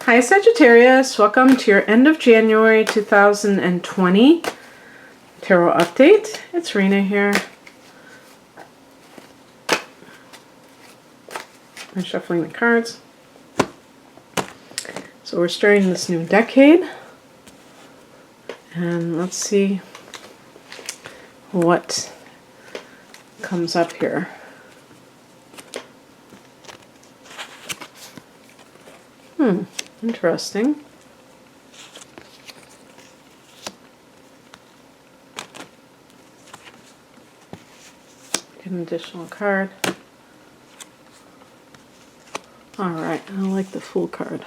Hi Sagittarius, welcome to your end of January 2020 tarot update. It's Rena here. I'm shuffling the cards. So we're starting this new decade. And let's see what comes up here. Interesting. Get an additional card. Alright, I like the Fool card.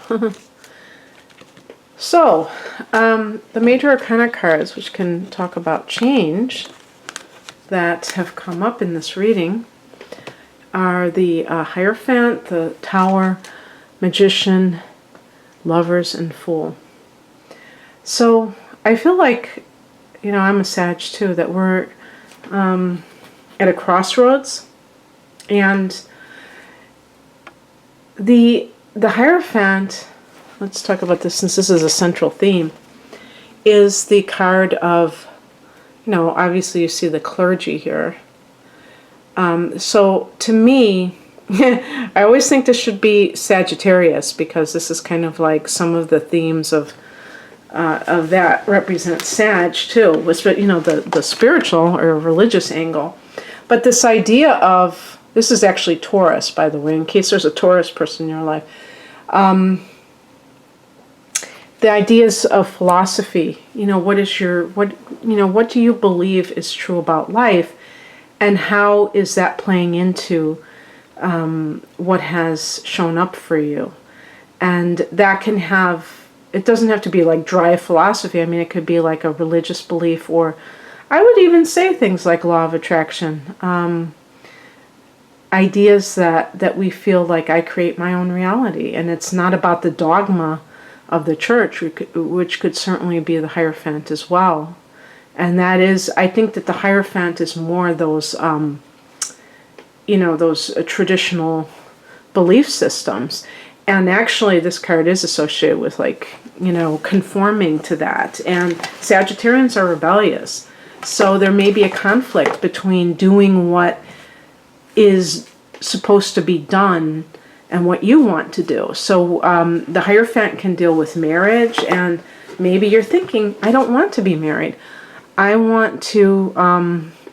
So, the Major Arcana cards, which can talk about change, that have come up in this reading, are the Hierophant, the Tower, Magician, Lovers, and Fool. So I feel like, you know, I'm a Sag too, that we're at a crossroads, and the Hierophant, let's talk about this since this is a central theme, is the card of, you know, obviously you see the clergy here. So to me, I always think this should be Sagittarius, because this is kind of like some of the themes of that represent Sag too, with, you know, the spiritual or religious angle. But this idea of, this is actually Taurus, by the way, in case there's a Taurus person in your life. The ideas of philosophy, you know, what do you believe is true about life, and how is that playing into what has shown up for you? And that can have, it doesn't have to be like dry philosophy. I mean, it could be like a religious belief, or I would even say things like law of attraction. Ideas that we feel like I create my own reality, and it's not about the dogma of the church, which could certainly be the Hierophant as well. And that is, I think that the Hierophant is more those, you know, those traditional belief systems. And actually this card is associated with, like, you know, conforming to that. And Sagittarians are rebellious. So there may be a conflict between doing what is supposed to be done and what you want to do. So the Hierophant can deal with marriage, and maybe you're thinking, I don't want to be married. I want to,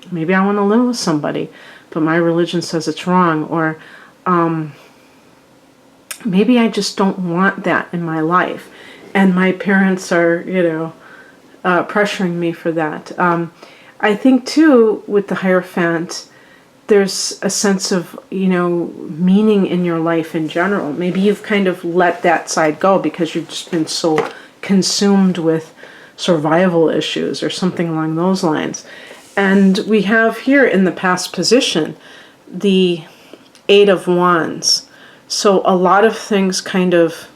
maybe I want to live with somebody, but my religion says it's wrong. Or maybe I just don't want that in my life, and my parents are, you know, pressuring me for that. I think too, with the Hierophant, there's a sense of, you know, meaning in your life in general. Maybe you've kind of let that side go because you've just been so consumed with survival issues or something along those lines. And we have here in the past position the Eight of Wands. So a lot of things kind of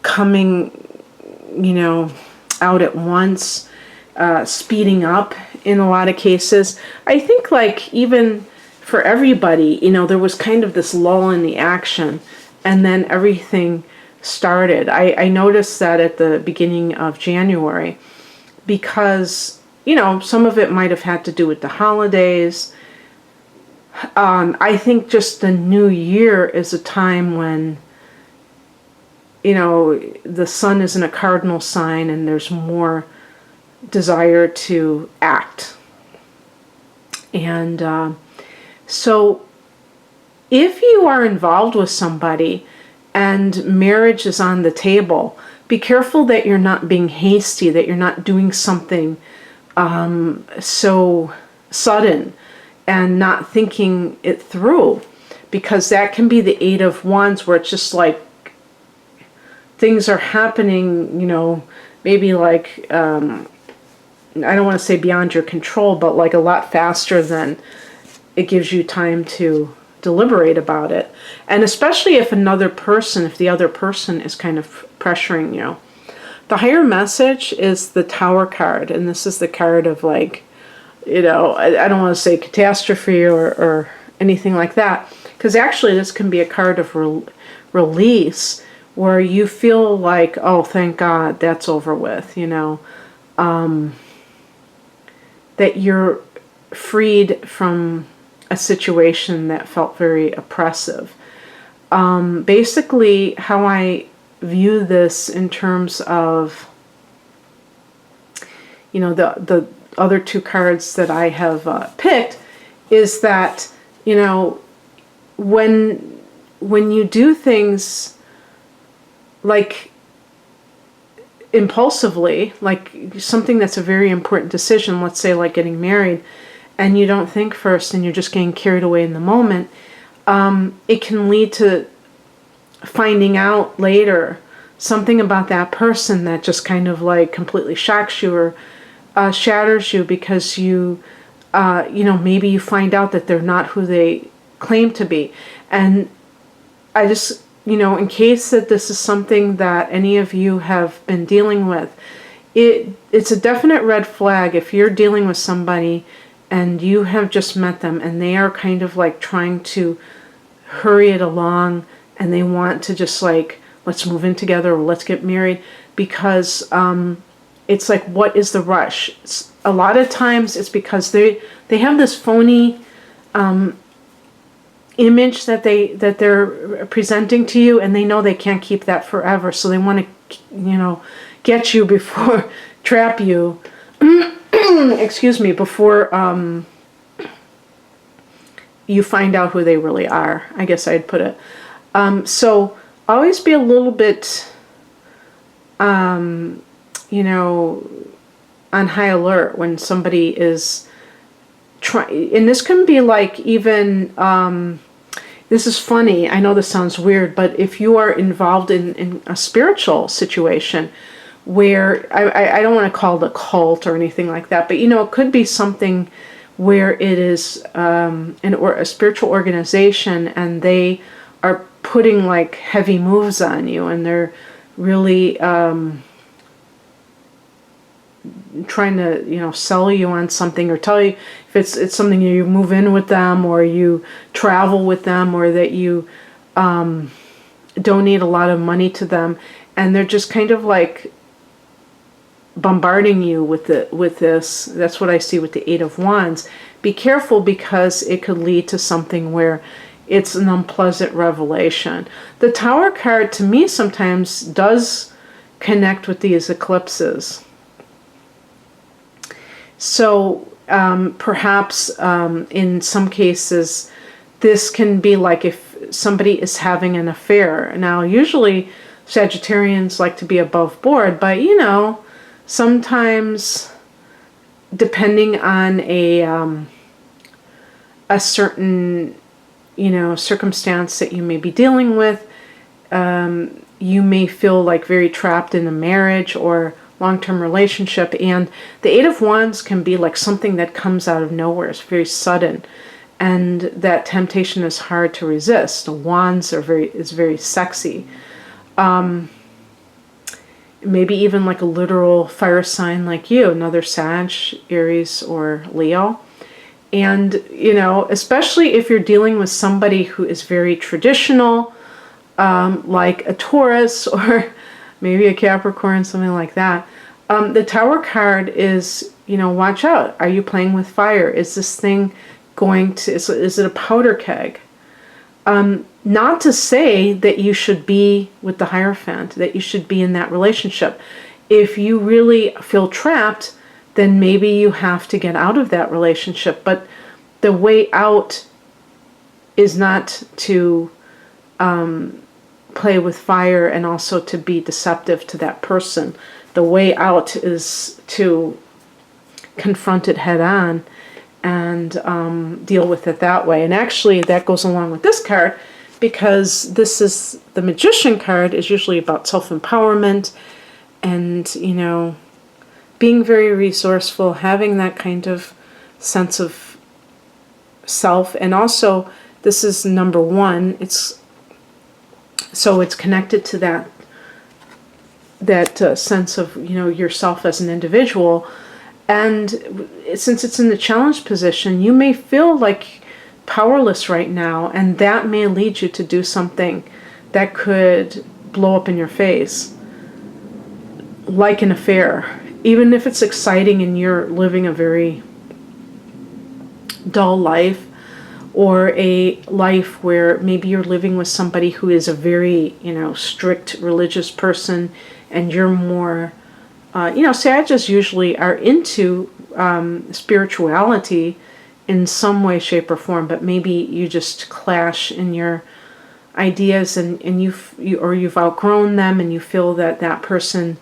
coming, you know, out at once, speeding up in a lot of cases. I think, like, even for everybody, you know, there was kind of this lull in the action, and then everything started. I noticed that at the beginning of January, because, you know, some of it might have had to do with the holidays. I think just the new year is a time when, you know, the sun is in a cardinal sign and there's more desire to act. And so if you are involved with somebody and marriage is on the table, be careful that you're not being hasty, that you're not doing something so sudden and not thinking it through, because that can be the Eight of Wands, where it's just like things are happening, you know, maybe like, I don't want to say beyond your control, but like a lot faster than it gives you time to deliberate about it. And especially if another person, if the other person is kind of pressuring you. The higher message is the Tower card, and this is the card of, like, you know, I don't want to say catastrophe or anything like that, because actually this can be a card of release, where you feel like, oh, thank God, that's over with, that you're freed from a situation that felt very oppressive. Basically, how I view this in terms of, the other two cards that I have picked, is that, when you do things like impulsively, like something that's a very important decision, let's say like getting married, and you don't think first and you're just getting carried away in the moment, it can lead to finding out later something about that person that just kind of like completely shocks you or shatters you, because maybe you find out that they're not who they claim to be. And I just, in case that this is something that any of you have been dealing with, it's a definite red flag if you're dealing with somebody and you have just met them and they are kind of like trying to hurry it along and they want to just like, let's move in together or let's get married, because it's like, what is the rush? A lot of times it's because they have this phony image that they're presenting to you, and they know they can't keep that forever, so they want to get you before trap you excuse me, before you find out who they really are, I guess I'd put it. So always be a little bit on high alert when somebody is trying. And this can be like even this is funny, I know this sounds weird, but if you are involved in a spiritual situation where, I don't want to call it a cult or anything like that, but it could be something where it is a spiritual organization and they are putting like heavy moves on you, and they're really trying to sell you on something, or tell you if it's something you move in with them or you travel with them, or that you donate a lot of money to them, and they're just kind of like bombarding you with this. That's what I see with the Eight of Wands. Be careful, because it could lead to something where it's an unpleasant revelation. The Tower card to me sometimes does connect with these eclipses. So perhaps in some cases this can be like if somebody is having an affair. Now usually Sagittarians like to be above board, but sometimes depending on a certain circumstance that you may be dealing with, you may feel like very trapped in a marriage or long-term relationship, and the Eight of Wands can be like something that comes out of nowhere. It's very sudden, and that temptation is hard to resist. The Wands is very sexy. Maybe even like a literal fire sign like you, another Sag, Aries, or Leo. And especially if you're dealing with somebody who is very traditional, like a Taurus or maybe a Capricorn, something like that. The Tower card is, watch out. Are you playing with fire? Is this thing is it a powder keg? Not to say that you should be with the Hierophant, that you should be in that relationship. If you really feel trapped, then maybe you have to get out of that relationship. But the way out is not to play with fire and also to be deceptive to that person. The way out is to confront it head on and deal with it that way. And actually that goes along with this card, because this is the Magician card, is usually about self-empowerment and being very resourceful, having that kind of sense of self. And also this is number one. So it's connected to that sense of yourself as an individual. And since it's in the challenge position, you may feel like powerless right now, and that may lead you to do something that could blow up in your face, like an affair. Even if it's exciting and you're living a very dull life, or a life where maybe you're living with somebody who is a very, strict religious person, and you're more, Sagittarius usually are into spirituality in some way, shape, or form, but maybe you just clash in your ideas, and you've outgrown them, and you feel that that person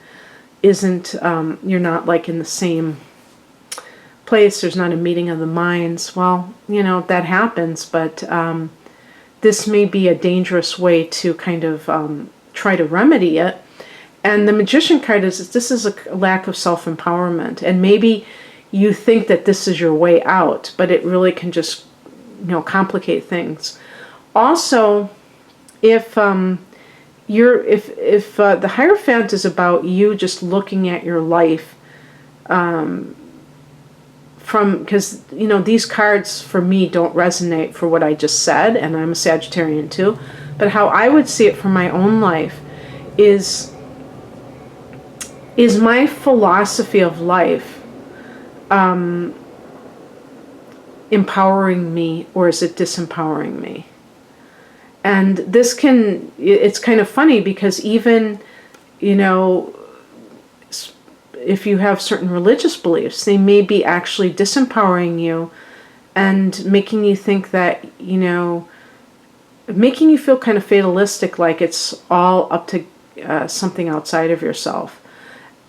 isn't, you're not like in the same place, there's not a meeting of the minds. Well, that happens, but this may be a dangerous way to kind of try to remedy it. And the Magician card this is a lack of self-empowerment, and maybe you think that this is your way out, but it really can just complicate things. Also, if the Hierophant is about you just looking at your life because these cards for me don't resonate for what I just said, and I'm a Sagittarian too, but how I would see it for my own life is my philosophy of life empowering me, or is it disempowering me? And it's kind of funny, because even, if you have certain religious beliefs, they may be actually disempowering you and making you think that, making you feel kind of fatalistic, like it's all up to something outside of yourself.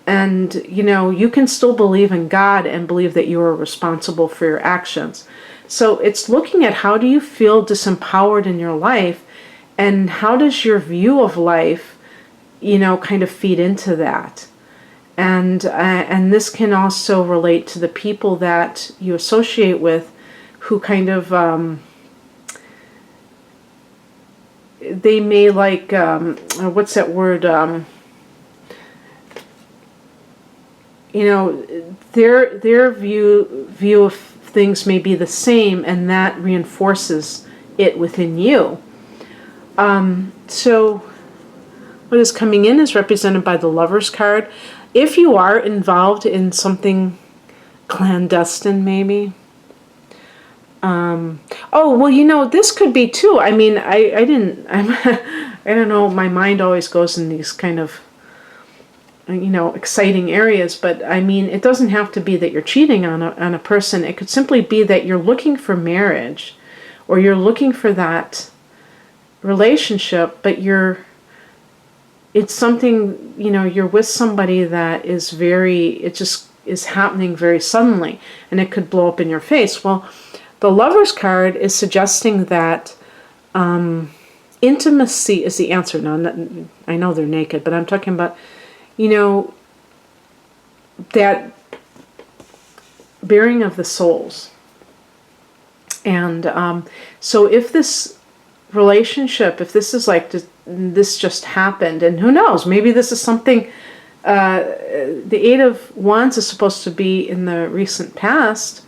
And, you can still believe in God and believe that you are responsible for your actions. So it's looking at, how do you feel disempowered in your life, and how does your view of life, kind of feed into that? And this can also relate to the people that you associate with, who kind of, they may like, what's that word? Their view of things may be the same, and that reinforces it within you. So what is coming in is represented by the Lover's card. If you are involved in something clandestine, maybe. This could be too. I mean, I don't know, my mind always goes in these kind of, exciting areas, but I mean, it doesn't have to be that you're cheating on a person. It could simply be that you're looking for marriage, or you're looking for that relationship, but it's something, you're with somebody that is it just is happening very suddenly, and it could blow up in your face. Well, the Lover's card is suggesting that intimacy is the answer. Now, I know they're naked, but I'm talking about, that bearing of the souls. And so if this relationship, if this is like this just happened, and who knows, maybe this is something, the Eight of Wands is supposed to be in the recent past.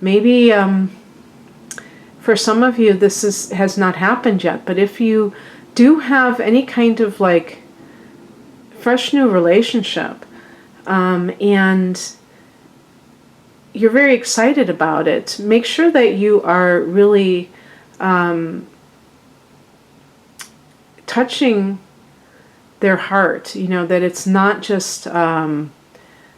Maybe for some of you this has not happened yet, but if you do have any kind of like fresh new relationship, and you're very excited about it, make sure that you are really touching their heart, that it's not just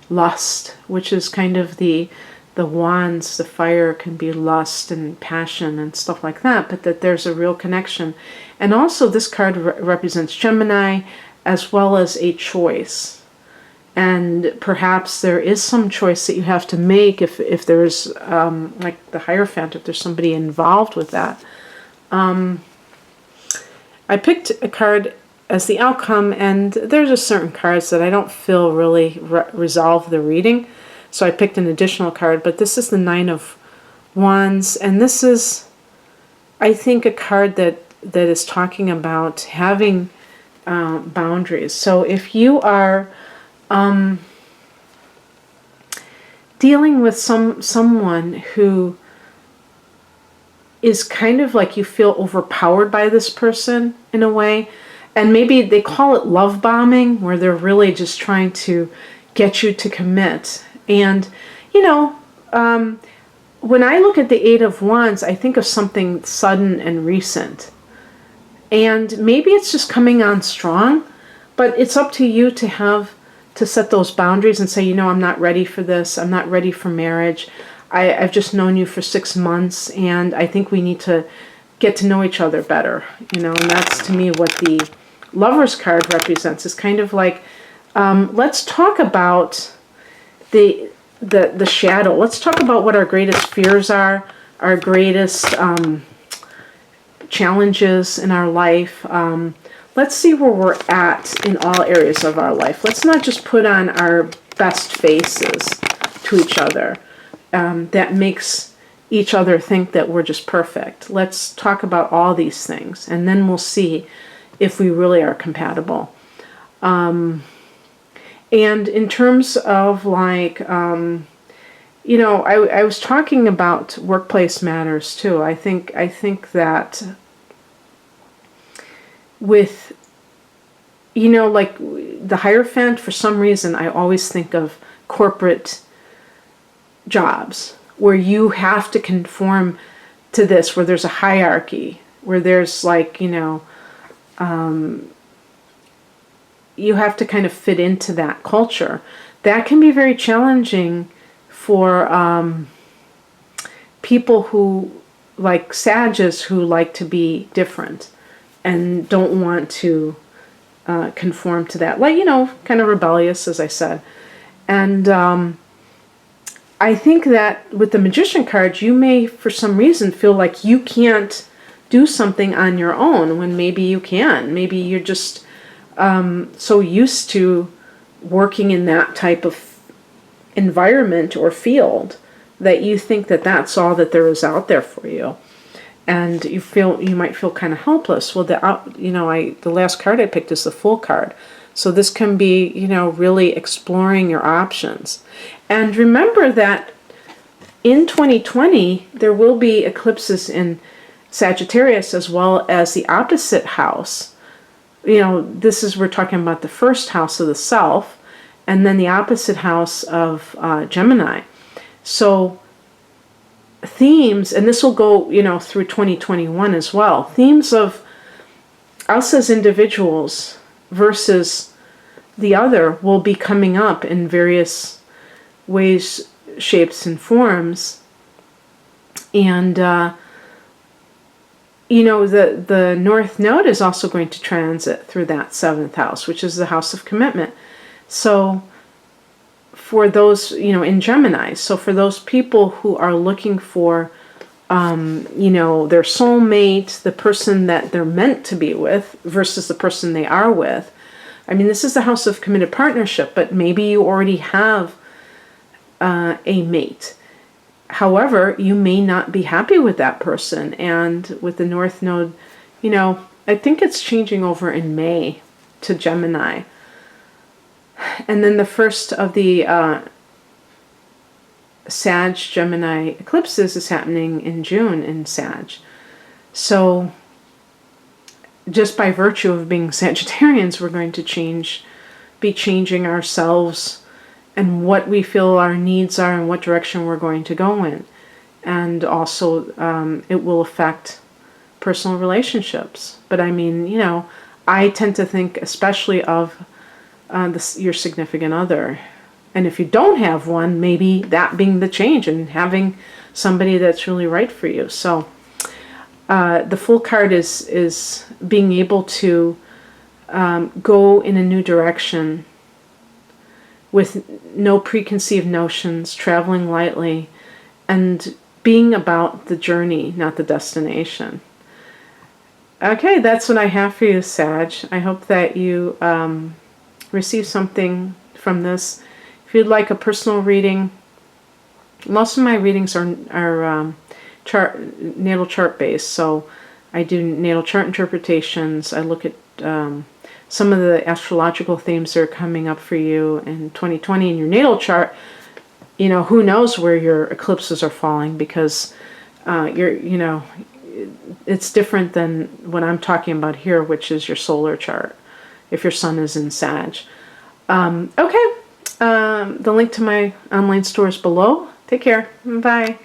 lust, which is kind of the wands, the fire can be lust and passion and stuff like that, but that there's a real connection. And also this card represents Gemini, as well as a choice. And perhaps there is some choice that you have to make if there's, like the Hierophant, if there's somebody involved with that. I picked a card as the outcome, and there's just certain cards that I don't feel really resolve the reading. So I picked an additional card, but this is the Nine of Wands, and this is, I think, a card that is talking about having boundaries. So if you are dealing with someone who is kind of like, you feel overpowered by this person in a way, and maybe they call it love bombing, where they're really just trying to get you to commit. And, you know, when I look at the Eight of Wands, I think of something sudden and recent. And maybe it's just coming on strong, but it's up to you to set those boundaries and say, you know, I'm not ready for this. I'm not ready for marriage. I've just known you for 6 months, and I think we need to get to know each other better. You know, and that's to me what the Lovers card represents. Is kind of like, let's talk about the shadow. Let's talk about what our greatest fears are, our greatest challenges in our life. Let's see where we're at in all areas of our life. Let's not just put on our best faces to each other. That makes each other think that we're just perfect. Let's talk about all these things, and then we'll see if we really are compatible. And in terms of like, you know, I was talking about workplace matters too. I think that with, you know, like the Hierophant, for some reason, I always think of corporate jobs where you have to conform to this, where there's a hierarchy, where there's like, you know, you have to kind of fit into that culture. That can be very challenging for people who, like Sages, who like to be different and don't want to conform to that. Like, you know, kind of rebellious, as I said. And I think that with the Magician card, you may, for some reason, feel like you can't do something on your own when maybe you can. Maybe you're just so used to working in that type of environment or field that you think that that's all that there is out there for you, and you might feel kind of helpless. Well, the last card I picked is the Fool card, so this can be, you know, really exploring your options. And remember that in 2020 there will be eclipses in Sagittarius as well as the opposite house. You know, we're talking about the first house of the self, and then the opposite house of Gemini. So themes, and this will go, you know, through 2021 as well, themes of us as individuals versus the other will be coming up in various ways, shapes, and forms. And you know, the North Node is also going to transit through that 7th house, which is the house of commitment. So for those, you know, in Gemini, so for those people who are looking for, you know, their soulmate, the person that they're meant to be with versus the person they are with. I mean, this is the house of committed partnership, but maybe you already have a mate. However, you may not be happy with that person. And with the North Node, you know, I think it's changing over in May to Gemini. And then the first of the Sag-Gemini eclipses is happening in June in Sag. So just by virtue of being Sagittarians, we're going to be changing ourselves and what we feel our needs are and what direction we're going to go in. And also it will affect personal relationships. But I mean, you know, I tend to think especially of your significant other. And if you don't have one, maybe that being the change and having somebody that's really right for you. So the Fool card is being able to go in a new direction with no preconceived notions, traveling lightly, and being about the journey, not the destination. Okay, that's what I have for you, Sag. I hope that you receive something from this. If you'd like a personal reading, most of my readings are natal chart based, so I do natal chart interpretations. I look at some of the astrological themes that are coming up for you in 2020 in your natal chart. You know, who knows where your eclipses are falling, because it's different than what I'm talking about here, which is your solar chart, if your sun is in Sag. Okay, the link to my online store is below. Take care. Bye.